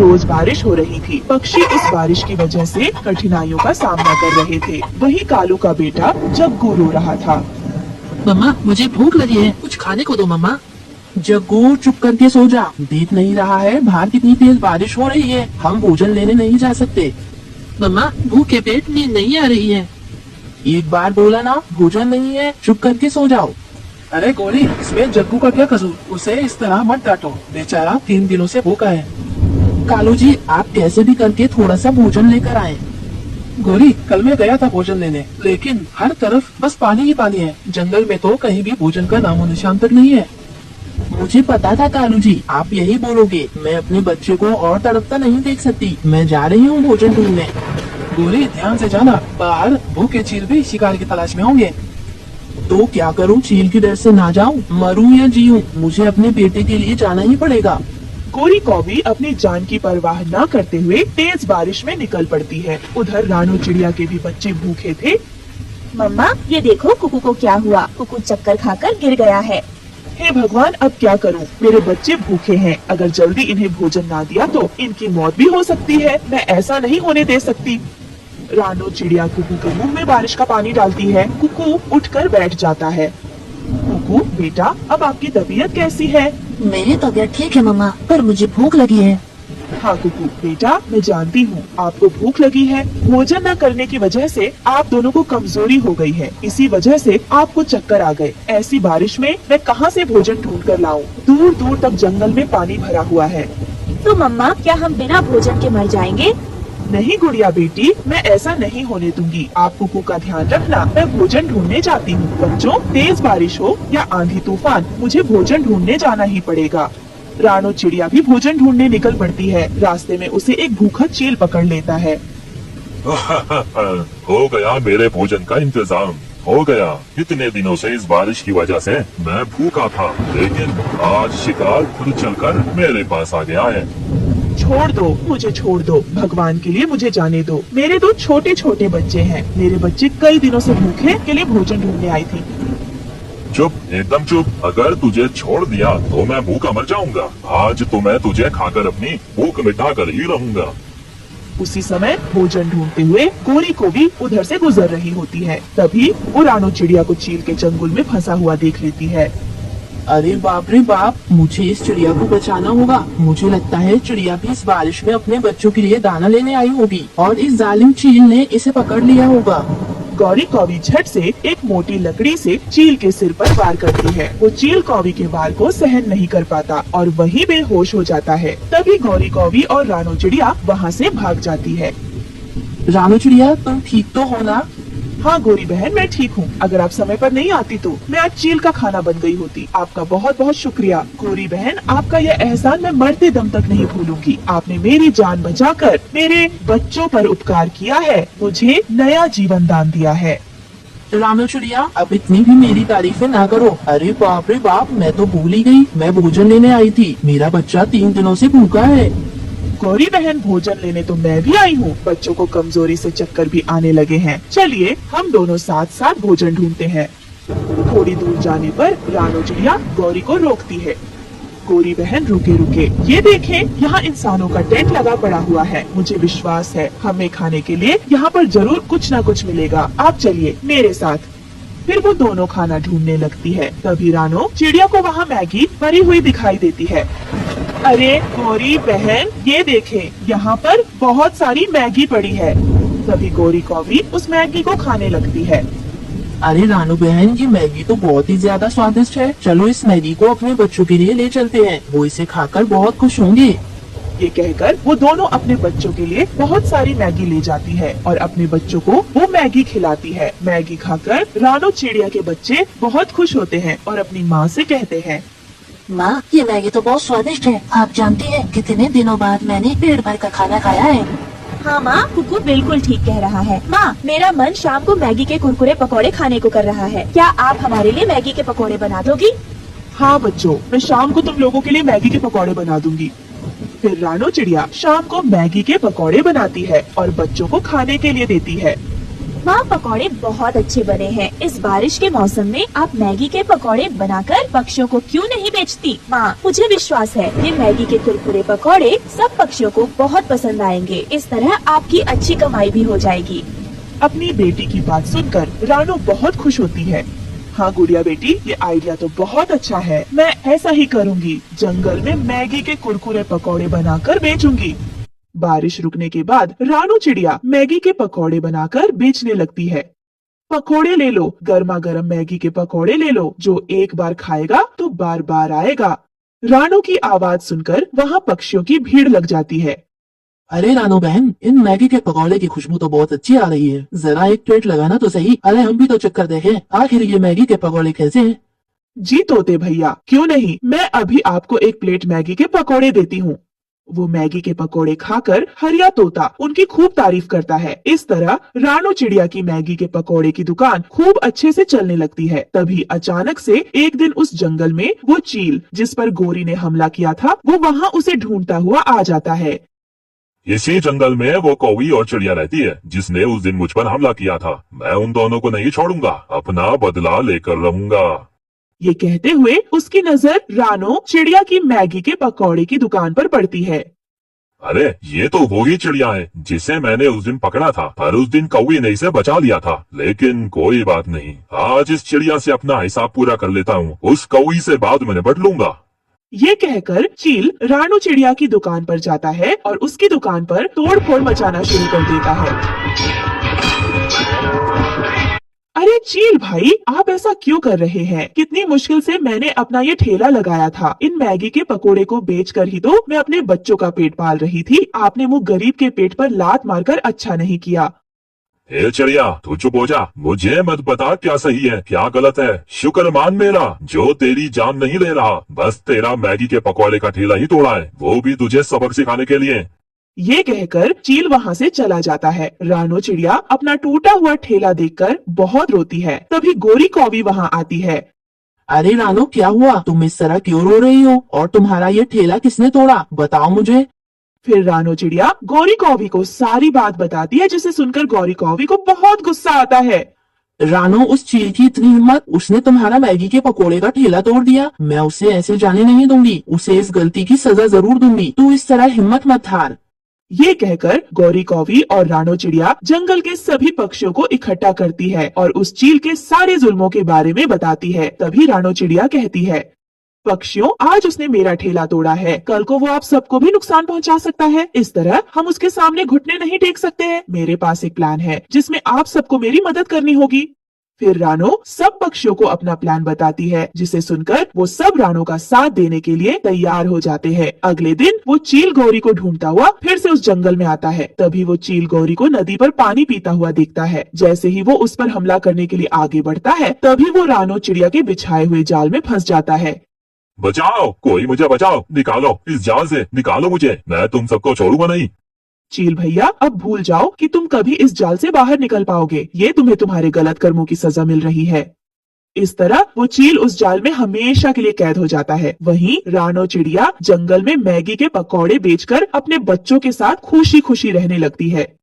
रोज बारिश हो रही थी। पक्षी इस बारिश की वजह से कठिनाइयों का सामना कर रहे थे। वहीं कालू का बेटा जग्गू रो रहा था। मम्मा मुझे भूख लगी है, कुछ खाने को दो मम्मा। जग्गू चुप करके सो जा, देख नहीं रहा है बाहर कितनी तेज बारिश हो रही है, हम भोजन लेने नहीं जा सकते। मम्मा भूखे पेट नींद नहीं आ रही है। एक बार बोला ना भोजन नहीं है, चुप करके सो जाओ। अरे गोरी, इसमें जग्गू का क्या कसूर, उसे इस तरह मत डांटो, बेचारा 3 दिनों से भूखा है। कालू जी आप कैसे भी करके थोड़ा सा भोजन लेकर आए। गोरी कल मैं गया था भोजन लेने, लेकिन हर तरफ बस पानी ही पानी है, जंगल में तो कहीं भी भोजन का नामो निशान तक नहीं है। मुझे पता था कालू जी आप यही बोलोगे, मैं अपने बच्चे को और तड़पता नहीं देख सकती, मैं जा रही हूँ भोजन ढूंढने। गोरी ध्यान से जाना, बाहर भूखे चील भी शिकार की तलाश में होंगे। तो क्या करूँ, चील की डर से ना जाऊँ, मरूं या जीऊं, मुझे अपने बेटे के लिए जाना ही पड़ेगा। गोरी कौवी अपनी जान की परवाह न करते हुए तेज बारिश में निकल पड़ती है। उधर रानू चिड़िया के भी बच्चे भूखे थे। मम्मा ये देखो कुकू को क्या हुआ, कुकू चक्कर खाकर गिर गया है। हे भगवान अब क्या करूं, मेरे बच्चे भूखे हैं, अगर जल्दी इन्हें भोजन ना दिया तो इनकी मौत भी हो सकती है, मैं ऐसा नहीं होने दे सकती। रानू चिड़िया कुकू के मुंह में बारिश का पानी डालती है। कुकू उठकर बैठ जाता है। कुकू बेटा अब आपकी तबीयत कैसी है? मेरी तबीयत ठीक है मम्मा, पर मुझे भूख लगी है। हाँ कुकू बेटा मैं जानती हूँ आपको भूख लगी है, भोजन न करने की वजह से आप दोनों को कमजोरी हो गई है, इसी वजह से आपको चक्कर आ गए। ऐसी बारिश में मैं कहाँ से भोजन ढूंढ कर लाऊं? दूर दूर तक जंगल में पानी भरा हुआ है। तो मम्मा क्या हम बिना भोजन के मर जाएंगे? नहीं गुड़िया बेटी, मैं ऐसा नहीं होने दूंगी। आप कुकू का ध्यान रखना, मैं भोजन ढूंढने जाती हूँ। बच्चों तेज बारिश हो या आंधी तूफान, मुझे भोजन ढूंढने जाना ही पड़ेगा। रानू चिड़िया भी भोजन ढूंढने निकल पड़ती है। रास्ते में उसे एक भूखा चील पकड़ लेता है। हो गया मेरे भोजन का इंतजाम, हो गया। इतने दिनों से इस बारिश की वजह से मैं भूखा था, लेकिन आज शिकार खुद चलकर मेरे पास आ गया है। छोड़ दो मुझे, छोड़ दो, भगवान के लिए मुझे जाने दो। मेरे 2 छोटे छोटे बच्चे हैं, मेरे बच्चे कई दिनों से भूखे के लिए भोजन ढूंढने आई थी। चुप, एकदम चुप। अगर तुझे छोड़ दिया तो मैं भूखा मर जाऊंगा। आज तो मैं तुझे खाकर अपनी भूख मिटा कर ही रहूंगा। उसी समय भोजन ढूंढते हुए गोरी को भी उधर से गुजर रही होती है। तभी वो रानू चिड़िया को चील के चंगुल में फंसा हुआ देख लेती है। अरे बाप रे बाप, मुझे इस चिड़िया को बचाना होगा। मुझे लगता है चिड़िया भी इस बारिश में अपने बच्चों के लिए दाना लेने आई होगी और इस जालिम चील ने इसे पकड़ लिया होगा। गौरी कौवी झट से एक मोटी लकड़ी से चील के सिर पर वार करती है। वो चील कौवी के वार को सहन नहीं कर पाता और वहीं बेहोश हो जाता है। तभी गौरी कौवी और रानू चिड़िया वहाँ से भाग जाती है। रानू चिड़िया तुम ठीक तो हो ना? हाँ गोरी बहन मैं ठीक हूँ, अगर आप समय पर नहीं आती तो मैं आज चील का खाना बन गई होती। आपका बहुत बहुत शुक्रिया गोरी बहन, आपका यह एहसान मैं मरते दम तक नहीं भूलूंगी। आपने मेरी जान बचाकर मेरे बच्चों पर उपकार किया है, मुझे नया जीवन दान दिया है। रानू चिड़िया अब इतनी भी मेरी तारीफें ना करो। अरे बाप रे बाप, मैं तो भूल ही गई, मैं भोजन लेने आई थी, मेरा बच्चा 3 दिनों से भूखा है। गौरी बहन भोजन लेने तो मैं भी आई हूँ, बच्चों को कमजोरी से चक्कर भी आने लगे हैं। चलिए हम दोनों साथ साथ भोजन ढूंढते हैं। थोड़ी दूर जाने पर रानू चिड़िया गौरी को रोकती है। गौरी बहन रुके रुके, ये देखें यहाँ इंसानों का टेंट लगा पड़ा हुआ है। मुझे विश्वास है हमें खाने के लिए यहाँ पर जरूर कुछ न कुछ मिलेगा। आप चलिए मेरे साथ। फिर वो दोनों खाना ढूंढने लगती है। तभी रानू चिड़िया को वहाँ मैगी भरी हुई दिखाई देती है। अरे गौरी बहन ये देखें, यहाँ पर बहुत सारी मैगी पड़ी है। तभी गौरी कौवी उस मैगी को खाने लगती है। अरे रानू बहन, ये मैगी तो बहुत ही ज्यादा स्वादिष्ट है, चलो इस मैगी को अपने बच्चों के लिए ले चलते हैं, वो इसे खाकर बहुत खुश होंगे। ये कहकर वो दोनों अपने बच्चों के लिए बहुत सारी मैगी ले जाती है और अपने बच्चों को वो मैगी खिलाती है। मैगी खाकर रानू चिड़िया के बच्चे बहुत खुश होते हैं और अपनी माँ से कहते हैं, माँ ये मैगी तो बहुत स्वादिष्ट है, आप जानती हैं कितने दिनों बाद मैंने पेट भर का खाना खाया है। हाँ माँ, कुकू बिल्कुल ठीक कह रहा है। माँ मेरा मन शाम को मैगी के कुरकुरे पकौड़े खाने को कर रहा है, क्या आप हमारे लिए मैगी के पकौड़े बना दोगी? हाँ बच्चों, मैं शाम को तुम लोगों के लिए मैगी के पकौड़े बना दूंगी। फिर रानू चिड़िया शाम को मैगी के पकौड़े बनाती है और बच्चों को खाने के लिए देती है। माँ, पकौड़े बहुत अच्छे बने हैं। इस बारिश के मौसम में आप मैगी के पकौड़े बनाकर पक्षियों को क्यों नहीं बेचती? माँ, मुझे विश्वास है ये मैगी के कुरकुरे पकौड़े सब पक्षियों को बहुत पसंद आएंगे। इस तरह आपकी अच्छी कमाई भी हो जाएगी। अपनी बेटी की बात सुनकर रानो बहुत खुश होती है। हाँ गुड़िया बेटी, ये आइडिया तो बहुत अच्छा है। मैं ऐसा ही करूँगी। जंगल में मैगी के कुरकुरे पकौड़े बनाकर बेचूंगी। बारिश रुकने के बाद रानो चिड़िया मैगी के पकौड़े बनाकर बेचने लगती है। पकौड़े ले लो, गर्मा गर्म मैगी के पकौड़े ले लो। जो एक बार खाएगा तो बार बार आएगा। रानो की आवाज सुनकर वहाँ पक्षियों की भीड़ लग जाती है। अरे रानो बहन, इन मैगी के पकौड़े की खुशबू तो बहुत अच्छी आ रही है। जरा एक प्लेट लगाना तो सही। अरे हम भी तो चक्कर देखें, आखिर ये मैगी के पकौड़े कैसे हैं? जी तोते भैया, क्यों नहीं, मैं अभी आपको एक प्लेट मैगी के पकौड़े देती हूँ। वो मैगी के पकौड़े खाकर हरिया तोता उनकी खूब तारीफ करता है। इस तरह रानो चिड़िया की मैगी के पकौड़े की दुकान खूब अच्छे से चलने लगती है। तभी अचानक से एक दिन उस जंगल में वो चील जिस पर गोरी ने हमला किया था, वो वहाँ उसे ढूंढता हुआ आ जाता है। इसी जंगल में वो कौवी और चिड़िया रहती है जिसने उस दिन मुझ पर हमला किया था। मैं उन दोनों को नहीं छोड़ूंगा, अपना बदला लेकर रहूंगा। ये कहते हुए उसकी नजर रानो चिड़िया की मैगी के पकौड़े की दुकान पर पड़ती है। अरे ये तो वो ही चिड़िया है जिसे मैंने उस दिन पकड़ा था, पर उस दिन कौवी ने इसे बचा लिया था। लेकिन कोई बात नहीं, आज इस चिड़िया से अपना हिसाब पूरा कर लेता हूँ। उस कौवी से बाद में निपट लूंगा। ये कहकर चील रानो चिड़िया की दुकान पर जाता है और उसकी दुकान पर तोड़-फोड़ मचाना शुरू कर देता है। अरे चील भाई, आप ऐसा क्यों कर रहे हैं? कितनी मुश्किल से मैंने अपना ये ठेला लगाया था। इन मैगी के पकोड़े को बेचकर ही तो मैं अपने बच्चों का पेट पाल रही थी। आपने वो गरीब के पेट पर लात मारकर अच्छा नहीं किया। हे चिड़िया, तू चुप हो जा। मुझे मत बता क्या सही है क्या गलत है। शुक्र मान मेरा जो तेरी जान नहीं ले रहा। बस तेरा मैगी के पकौड़े का ठेला ही तोड़ा है, वो भी तुझे सबक सिखाने के लिए। ये कहकर चील वहाँ से चला जाता है। रानो चिड़िया अपना टूटा हुआ ठेला देखकर बहुत रोती है। तभी गोरी कौवी वहाँ आती है। अरे रानो, क्या हुआ? तुम इस तरह क्यों रो रही हो? और तुम्हारा ये ठेला किसने तोड़ा? बताओ मुझे। फिर रानो चिड़िया गौरी कौवी को सारी बात बताती है, जिसे सुनकर गौरी कौवी को बहुत गुस्सा आता है। रानो, उस चील की इतनी हिम्मत, उसने तुम्हारा मैगी के पकोड़े का ठेला तोड़ दिया। मैं उसे ऐसे जाने नहीं दूंगी, उसे इस गलती की सजा जरूर दूंगी। तू इस तरह हिम्मत मत हार। ये कहकर गौरी कौवी और रानो चिड़िया जंगल के सभी पक्षियों को इकट्ठा करती है और उस चील के सारे जुल्मों के बारे में बताती है। तभी रानो चिड़िया कहती है, पक्षियों, आज उसने मेरा ठेला तोड़ा है, कल को वो आप सबको भी नुकसान पहुंचा सकता है। इस तरह हम उसके सामने घुटने नहीं टेक सकते हैं। मेरे पास एक प्लान है जिसमें आप सबको मेरी मदद करनी होगी। फिर रानो सब पक्षियों को अपना प्लान बताती है, जिसे सुनकर वो सब रानो का साथ देने के लिए तैयार हो जाते हैं। अगले दिन वो चील गौरी को ढूंढता हुआ फिर से उस जंगल में आता है। तभी वो चील गौरी को नदी पर पानी पीता हुआ देखता है। जैसे ही वो उस पर हमला करने के लिए आगे बढ़ता है, तभी वो रानो चिड़िया के बिछाए हुए जाल में फंस जाता है। बचाओ, कोई मुझे बचाओ, निकालो इस जाल से, निकालो मुझे, मैं तुम सबको छोड़ूंगा नहीं। चील भैया, अब भूल जाओ कि तुम कभी इस जाल से बाहर निकल पाओगे। ये तुम्हें तुम्हारे गलत कर्मों की सजा मिल रही है। इस तरह वो चील उस जाल में हमेशा के लिए कैद हो जाता है। वहीं रानो चिड़िया जंगल में मैगी के पकौड़े बेचकर अपने बच्चों के साथ खुशी खुशी रहने लगती है।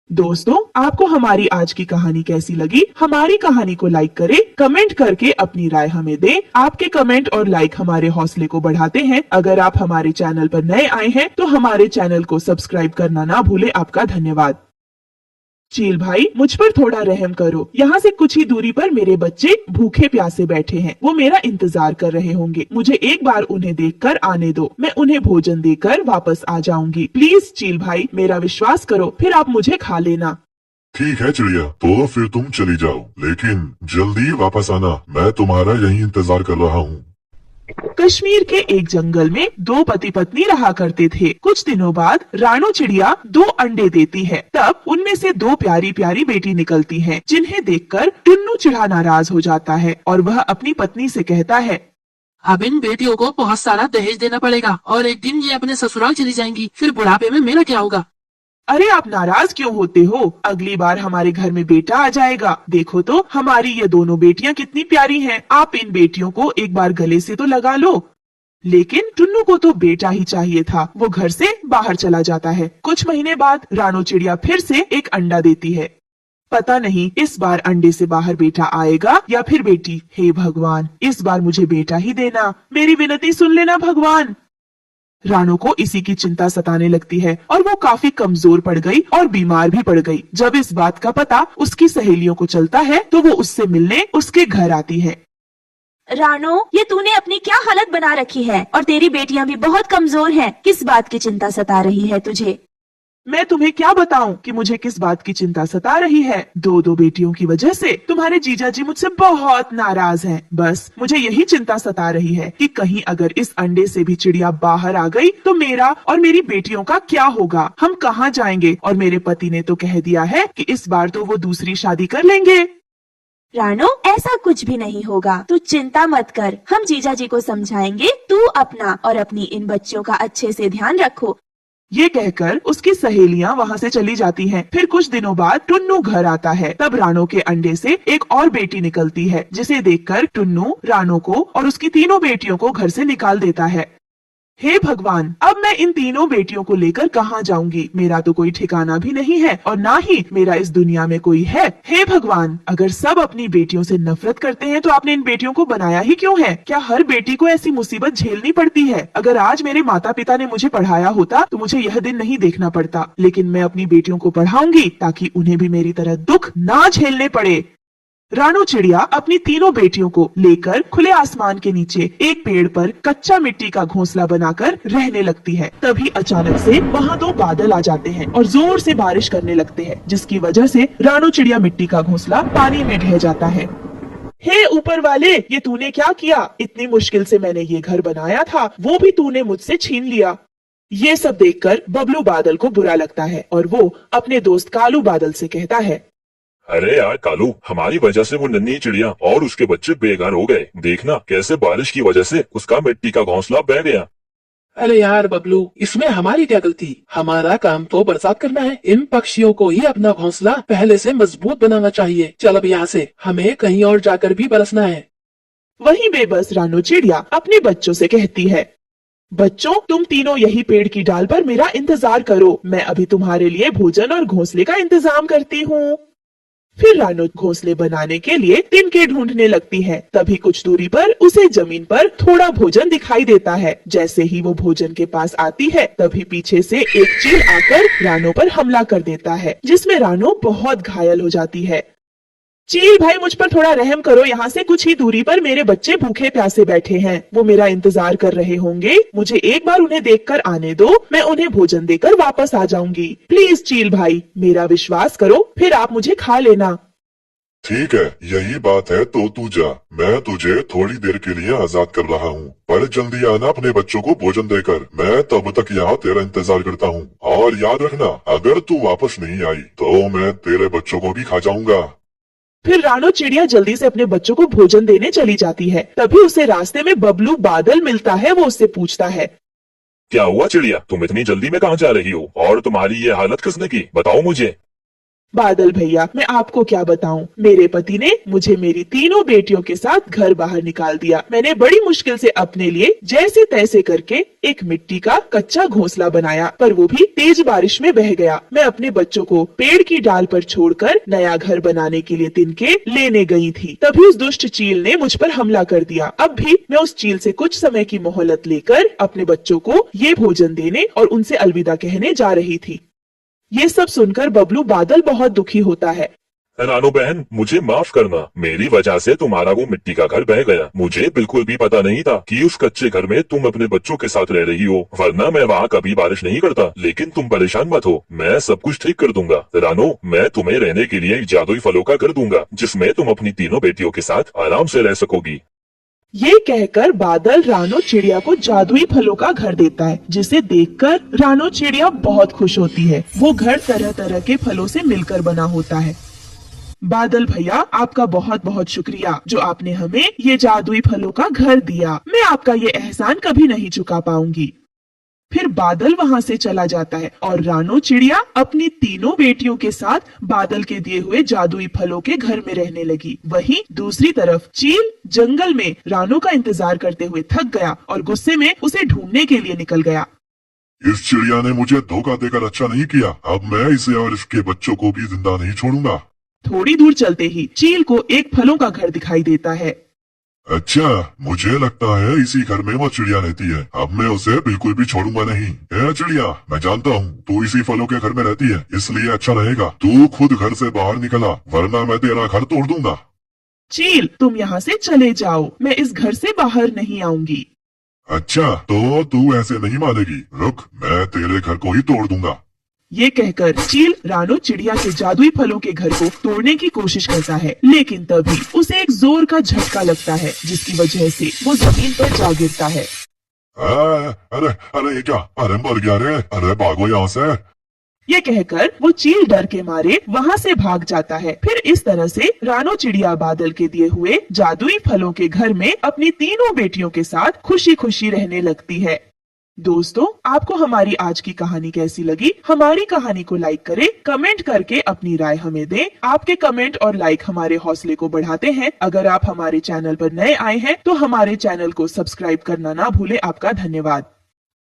दोस्तों, आपको हमारी आज की कहानी कैसी लगी? हमारी कहानी को लाइक करें, कमेंट करके अपनी राय हमें दें। आपके कमेंट और लाइक हमारे हौसले को बढ़ाते हैं। अगर आप हमारे चैनल पर नए आए हैं तो हमारे चैनल को सब्सक्राइब करना ना भूलें। आपका धन्यवाद। चील भाई, मुझ पर थोड़ा रहम करो। यहाँ से कुछ ही दूरी पर मेरे बच्चे भूखे प्यासे बैठे हैं। वो मेरा इंतजार कर रहे होंगे। मुझे एक बार उन्हें देखकर आने दो। मैं उन्हें भोजन देकर वापस आ जाऊंगी। प्लीज चील भाई, मेरा विश्वास करो, फिर आप मुझे खा लेना। ठीक है चिड़िया, तो फिर तुम चली जाओ, लेकिन जल्दी वापस आना। मैं तुम्हारा यही इंतजार कर रहा हूँ। कश्मीर के एक जंगल में दो पति पत्नी रहा करते थे। कुछ दिनों बाद रानो चिड़िया 2 अंडे देती है। तब उनमें से 2 प्यारी प्यारी बेटी निकलती हैं, जिन्हें देखकर टुन्नू चिढ़ा नाराज हो जाता है और वह अपनी पत्नी से कहता है, अब इन बेटियों को बहुत सारा दहेज देना पड़ेगा और एक दिन ये अपने ससुराल चली जाएंगी। फिर बुढ़ापे में मेरा क्या होगा? अरे आप नाराज क्यों होते हो? अगली बार हमारे घर में बेटा आ जाएगा। देखो तो हमारी ये दोनों बेटियां कितनी प्यारी हैं। आप इन बेटियों को एक बार गले से तो लगा लो। लेकिन टुन्नू को तो बेटा ही चाहिए था। वो घर से बाहर चला जाता है। कुछ महीने बाद रानो चिड़िया फिर से एक अंडा देती है। पता नहीं इस बार अंडे से बाहर बेटा आएगा या फिर बेटी। हे भगवान, इस बार मुझे बेटा ही देना। मेरी विनती सुन लेना भगवान। रानो को इसी की चिंता सताने लगती है और वो काफी कमजोर पड़ गई और बीमार भी पड़ गई। जब इस बात का पता उसकी सहेलियों को चलता है तो वो उससे मिलने उसके घर आती है। रानो, ये तूने अपनी क्या हालत बना रखी है, और तेरी बेटियां भी बहुत कमजोर हैं। किस बात की चिंता सता रही है तुझे? मैं तुम्हें क्या बताऊं कि मुझे किस बात की चिंता सता रही है। दो बेटियों की वजह से तुम्हारे जीजा जी मुझसे बहुत नाराज हैं। बस मुझे यही चिंता सता रही है कि कहीं अगर इस अंडे से भी चिड़िया बाहर आ गई तो मेरा और मेरी बेटियों का क्या होगा। हम कहाँ जाएंगे। और मेरे पति ने तो कह दिया है कि इस बार तो वो दूसरी शादी कर लेंगे। रानो, ऐसा कुछ भी नहीं होगा, तू चिंता मत कर। हम जीजा जी को समझाएंगे। तू अपना और अपनी इन बच्चों का अच्छे से ध्यान रखो। ये कहकर उसकी सहेलियां वहाँ से चली जाती हैं। फिर कुछ दिनों बाद टुन्नू घर आता है। तब रानो के अंडे से एक और बेटी निकलती है, जिसे देखकर टुन्नू रानो को और उसकी तीनों बेटियों को घर से निकाल देता है। हे भगवान, अब मैं इन तीनों बेटियों को लेकर कहाँ जाऊंगी। मेरा तो कोई ठिकाना भी नहीं है और ना ही मेरा इस दुनिया में कोई है। हे भगवान, अगर सब अपनी बेटियों से नफरत करते हैं तो आपने इन बेटियों को बनाया ही क्यों है। क्या हर बेटी को ऐसी मुसीबत झेलनी पड़ती है। अगर आज मेरे माता पिता ने मुझे पढ़ाया होता तो मुझे यह दिन नहीं देखना पड़ता। लेकिन मैं अपनी बेटियों को पढ़ाऊंगी ताकि उन्हें भी मेरी तरह दुख ना झेलने पड़े। रानो चिड़िया अपनी तीनों बेटियों को लेकर खुले आसमान के नीचे एक पेड़ पर कच्चा मिट्टी का घोंसला बनाकर रहने लगती है। तभी अचानक से वहाँ दो बादल आ जाते हैं और जोर से बारिश करने लगते हैं, जिसकी वजह से रानो चिड़िया मिट्टी का घोंसला पानी में ढह जाता है। हे ऊपर वाले, ये तूने क्या किया। इतनी मुश्किल से मैंने ये घर बनाया था, वो भी तूने मुझसे छीन लिया। ये सब देखकर बबलू बादल को बुरा लगता है और वो अपने दोस्त कालू बादल से कहता है, अरे यार कालू, हमारी वजह से वो नन्ही चिड़िया और उसके बच्चे बेघर हो गए। देखना कैसे बारिश की वजह से उसका मिट्टी का घोंसला बह गया। अरे यार बबलू, इसमें हमारी क्या गलती। हमारा काम तो बरसात करना है। इन पक्षियों को ही अपना घोंसला पहले से मजबूत बनाना चाहिए। चल अब यहाँ से, हमें कहीं और जाकर भी बरसना है। वहीं बेबस रानो चिड़िया अपने बच्चों से कहती है, बच्चों, तुम तीनों यही पेड़ की डाल पर मेरा इंतजार करो। मैं अभी तुम्हारे लिए भोजन और घोंसले का इंतजाम करती हूँ। फिर रानो घोंसले बनाने के लिए तिनके ढूंढने लगती है। तभी कुछ दूरी पर उसे जमीन पर थोड़ा भोजन दिखाई देता है। जैसे ही वो भोजन के पास आती है तभी पीछे से एक चील आकर रानो पर हमला कर देता है, जिसमें रानो बहुत घायल हो जाती है। चील भाई, मुझ पर थोड़ा रहम करो। यहाँ से कुछ ही दूरी पर मेरे बच्चे भूखे प्यासे बैठे हैं। वो मेरा इंतजार कर रहे होंगे। मुझे एक बार उन्हें देखकर आने दो, मैं उन्हें भोजन देकर वापस आ जाऊंगी। प्लीज चील भाई, मेरा विश्वास करो, फिर आप मुझे खा लेना। ठीक है, यही बात है तो तू जा। मैं तुझे थोड़ी देर के लिए आजाद कर रहा हूँ, पर जल्दी आना अपने बच्चों को भोजन देकर। मैं तब तक यहाँ तेरा इंतजार करता हूँ। और याद रखना, अगर तू वापस नहीं आई तो मैं तेरे बच्चों को भी खा जाऊंगा। फिर रानो चिड़िया जल्दी से अपने बच्चों को भोजन देने चली जाती है। तभी उसे रास्ते में बबलू बादल मिलता है। वो उससे पूछता है, क्या हुआ चिड़िया, तुम इतनी जल्दी में कहाँ जा रही हो और तुम्हारी ये हालत किसने की, बताओ मुझे। बादल भैया, मैं आपको क्या बताऊं। मेरे पति ने मुझे मेरी तीनों बेटियों के साथ घर बाहर निकाल दिया। मैंने बड़ी मुश्किल से अपने लिए जैसे तैसे करके एक मिट्टी का कच्चा घोंसला बनाया, पर वो भी तेज बारिश में बह गया। मैं अपने बच्चों को पेड़ की डाल पर छोड़कर नया घर बनाने के लिए तिनके लेने गई थी। तभी उस दुष्ट चील ने मुझ पर हमला कर दिया। अब भी मैं उस चील से कुछ समय की मोहलत लेकर अपने बच्चों को ये भोजन देने और उनसे अलविदा कहने जा रही थी। ये सब सुनकर बबलू बादल बहुत दुखी होता है। रानो बहन, मुझे माफ करना। मेरी वजह से तुम्हारा वो मिट्टी का घर बह गया। मुझे बिल्कुल भी पता नहीं था कि उस कच्चे घर में तुम अपने बच्चों के साथ रह रही हो, वरना मैं वहाँ कभी बारिश नहीं करता। लेकिन तुम परेशान मत हो, मैं सब कुछ ठीक कर दूंगा। रानो, मैं तुम्हें रहने के लिए एक जादुई फलों का घर दूंगा, जिसमें तुम अपनी तीनों बेटियों के साथ आराम से रह सकोगी। ये कहकर बादल रानो चिड़िया को जादुई फलों का घर देता है, जिसे देखकर रानो चिड़िया बहुत खुश होती है। वो घर तरह तरह के फलों से मिलकर बना होता है। बादल भैया, आपका बहुत बहुत शुक्रिया जो आपने हमें ये जादुई फलों का घर दिया। मैं आपका ये एहसान कभी नहीं चुका पाऊंगी। फिर बादल वहाँ से चला जाता है और रानो चिड़िया अपनी तीनों बेटियों के साथ बादल के दिए हुए जादुई फलों के घर में रहने लगी। वहीं दूसरी तरफ चील जंगल में रानो का इंतजार करते हुए थक गया और गुस्से में उसे ढूंढने के लिए निकल गया। इस चिड़िया ने मुझे धोखा देकर अच्छा नहीं किया। अब मैं इसे और इसके बच्चों को भी जिंदा नहीं छोड़ूंगा। थोड़ी दूर चलते ही चील को एक फलों का घर दिखाई देता है। अच्छा, मुझे लगता है इसी घर में वो चिड़िया रहती है। अब मैं उसे बिल्कुल भी छोड़ूंगा नहीं। ए चिड़िया, मैं जानता हूँ तू इसी फलों के घर में रहती है, इसलिए अच्छा रहेगा तू खुद घर से बाहर निकला, वरना मैं तेरा घर तोड़ दूंगा। चील, तुम यहाँ से चले जाओ, मैं इस घर से बाहर नहीं आऊंगी। अच्छा, तो तू ऐसे नहीं मानेगी। रुक, मैं तेरे घर को ही तोड़ दूंगा। ये कहकर चील रानो चिड़िया के जादुई फलों के घर को तोड़ने की कोशिश करता है, लेकिन तभी उसे एक जोर का झटका लगता है, जिसकी वजह से वो जमीन पर जा गिरता है। अरे अरे ये क्या? अरे मर गया रे! अरे भागो यहाँ से। ये कहकर वो चील डर के मारे वहाँ से भाग जाता है। फिर इस तरह से रानो चिड़िया बादल के दिए हुए जादुई फलों के घर में अपनी तीनों बेटियों के साथ खुशी खुशी रहने लगती है। दोस्तों, आपको हमारी आज की कहानी कैसी लगी? हमारी कहानी को लाइक करें, कमेंट करके अपनी राय हमें दें। आपके कमेंट और लाइक हमारे हौसले को बढ़ाते हैं। अगर आप हमारे चैनल पर नए आए हैं तो हमारे चैनल को सब्सक्राइब करना ना भूलें। आपका धन्यवाद।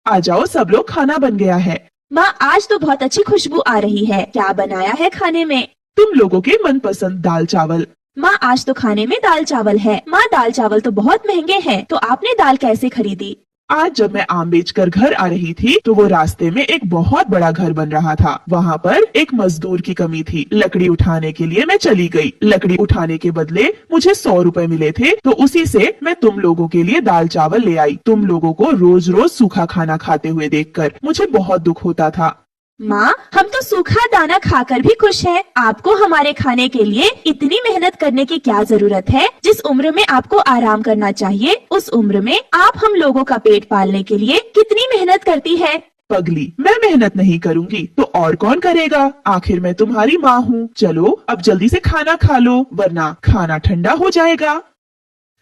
आ जाओ सब लोग, खाना बन गया है। माँ, आज तो बहुत अच्छी खुशबू आ रही है। क्या बनाया है खाने में? तुम लोगों के मनपसंद दाल चावल। माँ, आज तो खाने में दाल चावल है। माँ, दाल चावल तो बहुत महंगे हैं, तो आपने दाल कैसे खरीदी? आज जब मैं आम बेचकर घर आ रही थी तो वो रास्ते में एक बहुत बड़ा घर बन रहा था। वहाँ पर एक मजदूर की कमी थी। लकड़ी उठाने के लिए मैं चली गई। लकड़ी उठाने के बदले मुझे 100 रुपए मिले थे, तो उसी से मैं तुम लोगों के लिए दाल चावल ले आई। तुम लोगों को रोज रोज सूखा खाना खाते हुए देखकर मुझे बहुत दुख होता था। माँ, हम तो सूखा दाना खाकर भी खुश हैं। आपको हमारे खाने के लिए इतनी मेहनत करने की क्या जरूरत है? जिस उम्र में आपको आराम करना चाहिए, उस उम्र में आप हम लोगों का पेट पालने के लिए कितनी मेहनत करती है। पगली, मैं मेहनत नहीं करूँगी तो और कौन करेगा? आखिर मैं तुम्हारी माँ हूँ। चलो अब जल्दी से खाना खा लो, वरना खाना ठंडा हो जाएगा।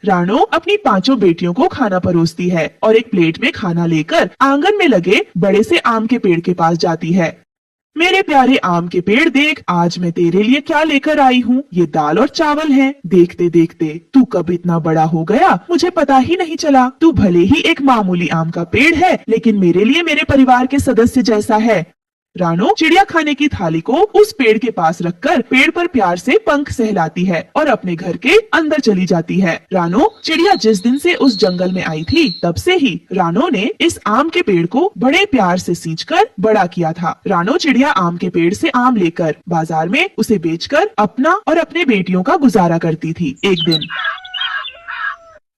रानो अपनी 5 बेटियों को खाना परोसती है और एक प्लेट में खाना लेकर आंगन में लगे बड़े से आम के पेड़ के पास जाती है। मेरे प्यारे आम के पेड़, देख आज मैं तेरे लिए क्या लेकर आई हूँ। ये दाल और चावल है। देखते देखते तू कब इतना बड़ा हो गया, मुझे पता ही नहीं चला। तू भले ही एक मामूली आम का पेड़ है, लेकिन मेरे लिए मेरे परिवार के सदस्य जैसा है। रानो चिड़िया खाने की थाली को उस पेड़ के पास रखकर पेड़ पर प्यार से पंख सहलाती है और अपने घर के अंदर चली जाती है। रानो चिड़िया जिस दिन से उस जंगल में आई थी, तब से ही रानो ने इस आम के पेड़ को बड़े प्यार से सींचकर बड़ा किया था। रानो चिड़िया आम के पेड़ से आम लेकर बाजार में उसे बेचकर अपना और अपने बेटियों का गुजारा करती थी। एक दिन,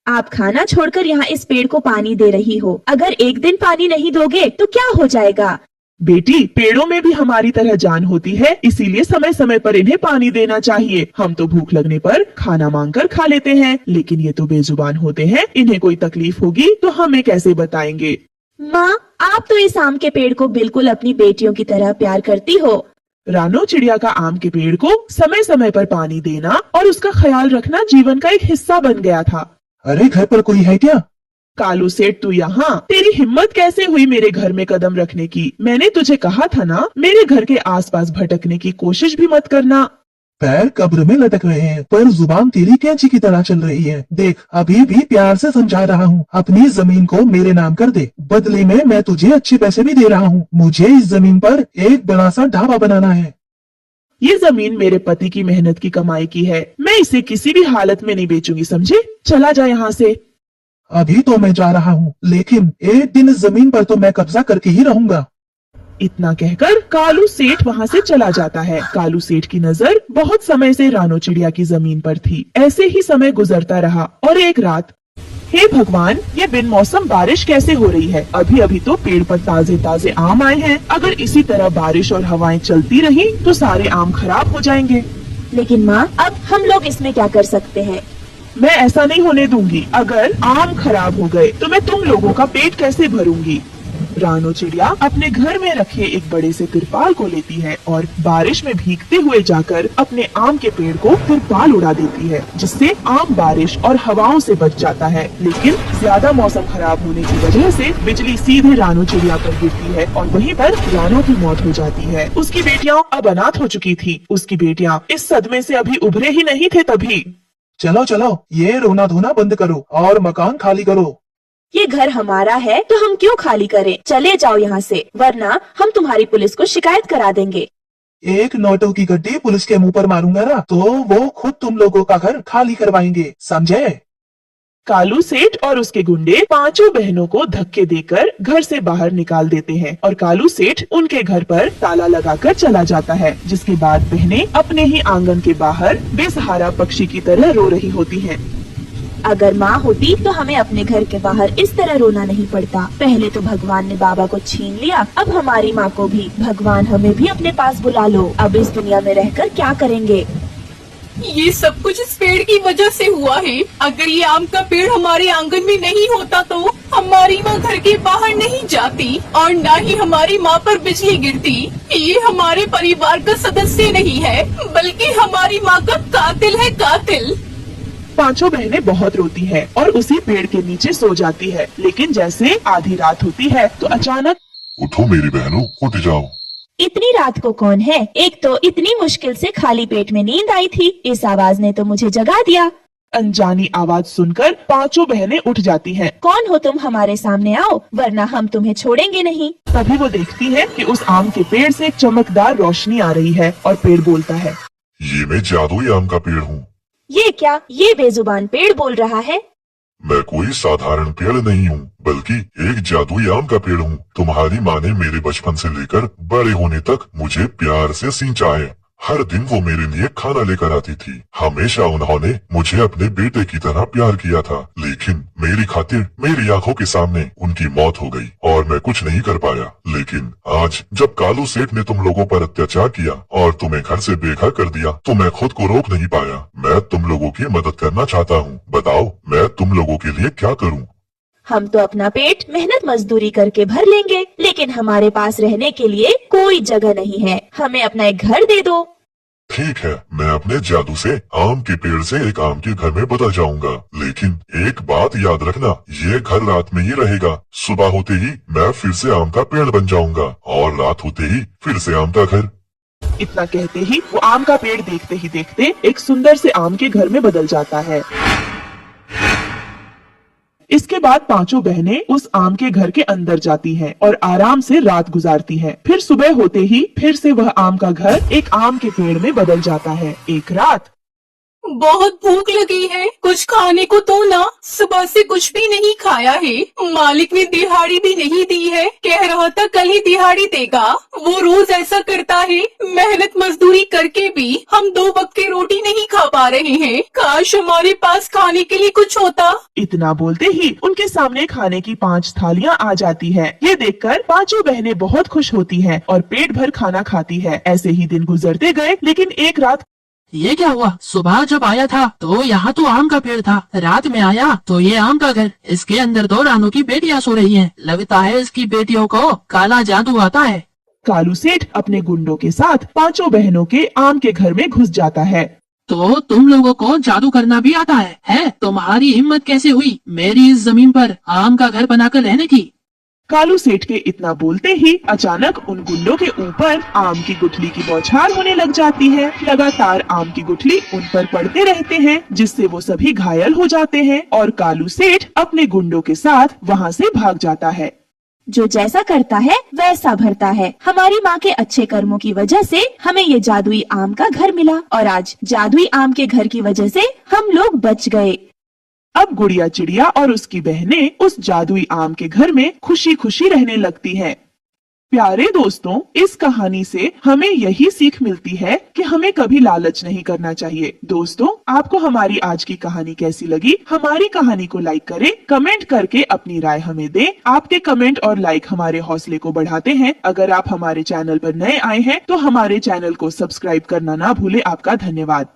आप खाना छोड़कर यहाँ इस पेड़ को पानी दे रही हो। अगर एक दिन पानी नहीं दोगे तो क्या हो जाएगा? बेटी, पेड़ों में भी हमारी तरह जान होती है, इसीलिए समय समय पर इन्हें पानी देना चाहिए। हम तो भूख लगने पर खाना मांगकर खा लेते हैं, लेकिन ये तो बेजुबान होते हैं। इन्हें कोई तकलीफ होगी तो हमें कैसे बताएंगे? माँ, आप तो इस आम के पेड़ को बिल्कुल अपनी बेटियों की तरह प्यार करती हो। रानो चिड़िया का आम के पेड़ को समय समय पर पानी देना और उसका ख्याल रखना जीवन का एक हिस्सा बन गया था। अरे घर पर कोई है क्या? कालू सेठ, तू यहाँ? तेरी हिम्मत कैसे हुई मेरे घर में कदम रखने की? मैंने तुझे कहा था ना, मेरे घर के आसपास भटकने की कोशिश भी मत करना। पैर कब्र में लटक रहे हैं, पर जुबान तेरी कैंची की तरह चल रही है। देख, अभी भी प्यार से समझा रहा हूँ, अपनी जमीन को मेरे नाम कर दे। बदले में मैं तुझे अच्छे पैसे भी दे रहा हूँ। मुझे इस जमीन पर एक बड़ा सा ढाबा बनाना है। ये जमीन मेरे पति की मेहनत की कमाई की है। मैं इसे किसी भी हालत में नहीं बेचूंगी, समझे? चला जा यहाँ से। अभी तो मैं जा रहा हूँ, लेकिन एक दिन इस जमीन पर तो मैं कब्जा करके ही रहूंगा। इतना कहकर कालू सेठ वहाँ से चला जाता है। कालू सेठ की नजर बहुत समय से रानो चिड़िया की जमीन पर थी। ऐसे ही समय गुजरता रहा और एक रात, हे भगवान, ये बिन मौसम बारिश कैसे हो रही है? अभी अभी तो पेड़ पर ताजे ताजे आम आए हैं। अगर इसी तरह बारिश और हवाएं चलती रही तो सारे आम खराब हो जाएंगे। लेकिन माँ, अब हम लोग इसमें क्या कर सकते हैं? मैं ऐसा नहीं होने दूंगी। अगर आम खराब हो गए तो मैं तुम लोगों का पेट कैसे भरूंगी? रानो चिड़िया अपने घर में रखे एक बड़े से तिरपाल को लेती है और बारिश में भीगते हुए जाकर अपने आम के पेड़ को तिरपाल उड़ा देती है, जिससे आम बारिश और हवाओं से बच जाता है। लेकिन ज्यादा मौसम खराब होने की वजह से बिजली सीधे रानो चिड़िया पर गिरती है और वहीं पर रानो की मौत हो जाती है। उसकी बेटियां अब अनाथ हो चुकी थी। उसकी बेटियां इस सदमे से अभी उभरे ही नहीं थे तभी। चलो चलो, ये रोना धोना बंद करो और मकान खाली करो। ये घर हमारा है तो हम क्यों खाली करें? चले जाओ यहाँ से, वरना हम तुम्हारी पुलिस को शिकायत करा देंगे। एक नोटों की गड्डी पुलिस के मुंह पर मारूंगा ना तो वो खुद तुम लोगों का घर खाली करवाएंगे, समझे? कालू सेठ और उसके गुंडे पांचों बहनों को धक्के देकर घर से बाहर निकाल देते हैं और कालू सेठ उनके घर पर ताला लगाकर चला जाता है, जिसके बाद बहनें अपने ही आंगन के बाहर बेसहारा पक्षी की तरह रो रही होती हैं। अगर माँ होती तो हमें अपने घर के बाहर इस तरह रोना नहीं पड़ता। पहले तो भगवान ने बाबा को छीन लिया, अब हमारी माँ को भी। भगवान हमें भी अपने पास बुला लो। अब इस दुनिया में रहकर क्या करेंगे? ये सब कुछ इस पेड़ की वजह से हुआ है। अगर ये आम का पेड़ हमारे आंगन में नहीं होता तो हमारी माँ घर के बाहर नहीं जाती और न ही हमारी माँ पर बिजली गिरती। ये हमारे परिवार का सदस्य नहीं है बल्कि हमारी माँ का कातिल है, कातिल। पांचों बहनें बहुत रोती हैं और उसी पेड़ के नीचे सो जाती है, लेकिन जैसे आधी रात होती है तो अचानक उठो मेरी बहनों, उठ जाओ। इतनी रात को कौन है? एक तो इतनी मुश्किल से खाली पेट में नींद आई थी, इस आवाज ने तो मुझे जगा दिया। अनजानी आवाज सुनकर पांचों बहनें उठ जाती हैं। कौन हो तुम? हमारे सामने आओ वरना हम तुम्हें छोड़ेंगे नहीं। तभी वो देखती है कि उस आम के पेड़ से एक चमकदार रोशनी आ रही है और पेड़ बोलता है, ये मैं जादुई आम का पेड़ हूँ। ये क्या? ये बेजुबान पेड़ बोल रहा है? मैं कोई साधारण पेड़ नहीं हूँ बल्कि एक जादुई आम का पेड़ हूँ। तुम्हारी माँ ने मेरे बचपन से लेकर बड़े होने तक मुझे प्यार से सींचा है। हर दिन वो मेरे लिए खाना लेकर आती थी। हमेशा उन्होंने मुझे अपने बेटे की तरह प्यार किया था, लेकिन मेरी खातिर मेरी आंखों के सामने उनकी मौत हो गई और मैं कुछ नहीं कर पाया। लेकिन आज जब कालू सेठ ने तुम लोगों पर अत्याचार किया और तुम्हें घर से बेघर कर दिया तो मैं खुद को रोक नहीं पाया। मैं तुम लोगों की मदद करना चाहता हूँ। बताओ मैं तुम लोगों के लिए क्या करूँ? हम तो अपना पेट मेहनत मजदूरी करके भर लेंगे, लेकिन हमारे पास रहने के लिए कोई जगह नहीं है। हमें अपना एक घर दे दो। ठीक है, मैं अपने जादू से आम के पेड़ से एक आम के घर में बदल जाऊंगा, लेकिन एक बात याद रखना, ये घर रात में ही रहेगा। सुबह होते ही मैं फिर से आम का पेड़ बन जाऊंगा और रात होते ही फिर से आम का घर। इतना कहते ही वो आम का पेड़ देखते ही देखते एक सुंदर से आम के घर में बदल जाता है। इसके बाद पांचों बहनें उस आम के घर के अंदर जाती हैं और आराम से रात गुजारती हैं। फिर सुबह होते ही फिर से वह आम का घर एक आम के पेड़ में बदल जाता है। एक रात बहुत भूख लगी है, कुछ खाने को दो ना। सुबह से कुछ भी नहीं खाया है। मालिक ने दिहाड़ी भी नहीं दी है, कह रहा था कल ही दिहाड़ी देगा। वो रोज ऐसा करता है। मेहनत मजदूरी करके भी हम 2 वक्त की रोटी नहीं खा पा रहे हैं। काश हमारे पास खाने के लिए कुछ होता। इतना बोलते ही उनके सामने खाने की 5 थालियां आ जाती है। ये देखकर पांचों बहनें बहुत खुश होती हैं और पेट भर खाना खाती है। ऐसे ही दिन गुजरते गए, लेकिन एक रात ये क्या हुआ? सुबह जब आया था तो यहाँ तो आम का पेड़ था, रात में आया तो ये आम का घर। इसके अंदर 2 रानों की बेटियां सो रही हैं। लगता है इसकी बेटियों को काला जादू आता है। कालू सेठ अपने गुंडों के साथ पांचों बहनों के आम के घर में घुस जाता है। तो तुम लोगों को जादू करना भी आता है? तुम्हारी हिम्मत कैसे हुई मेरी इस जमीन पर आम का घर बनाकर रहने की? कालू सेठ के इतना बोलते ही अचानक उन गुंडों के ऊपर आम की गुठली की बौछार होने लग जाती है। लगातार आम की गुठली उन पर पड़ते रहते हैं, जिससे वो सभी घायल हो जाते हैं और कालू सेठ अपने गुंडों के साथ वहाँ से भाग जाता है। जो जैसा करता है वैसा भरता है। हमारी माँ के अच्छे कर्मों की वजह से हमें ये जादुई आम का घर मिला और आज जादुई आम के घर की वजह से हम लोग बच गए। अब गुड़िया चिड़िया और उसकी बहनें उस जादुई आम के घर में खुशी खुशी रहने लगती हैं। प्यारे दोस्तों, इस कहानी से हमें यही सीख मिलती है कि हमें कभी लालच नहीं करना चाहिए। दोस्तों, आपको हमारी आज की कहानी कैसी लगी? हमारी कहानी को लाइक करें, कमेंट करके अपनी राय हमें दें। आपके कमेंट और लाइक हमारे हौसले को बढ़ाते हैं। अगर आप हमारे चैनल पर नए आए हैं तो हमारे चैनल को सब्सक्राइब करना ना भूलें। आपका धन्यवाद।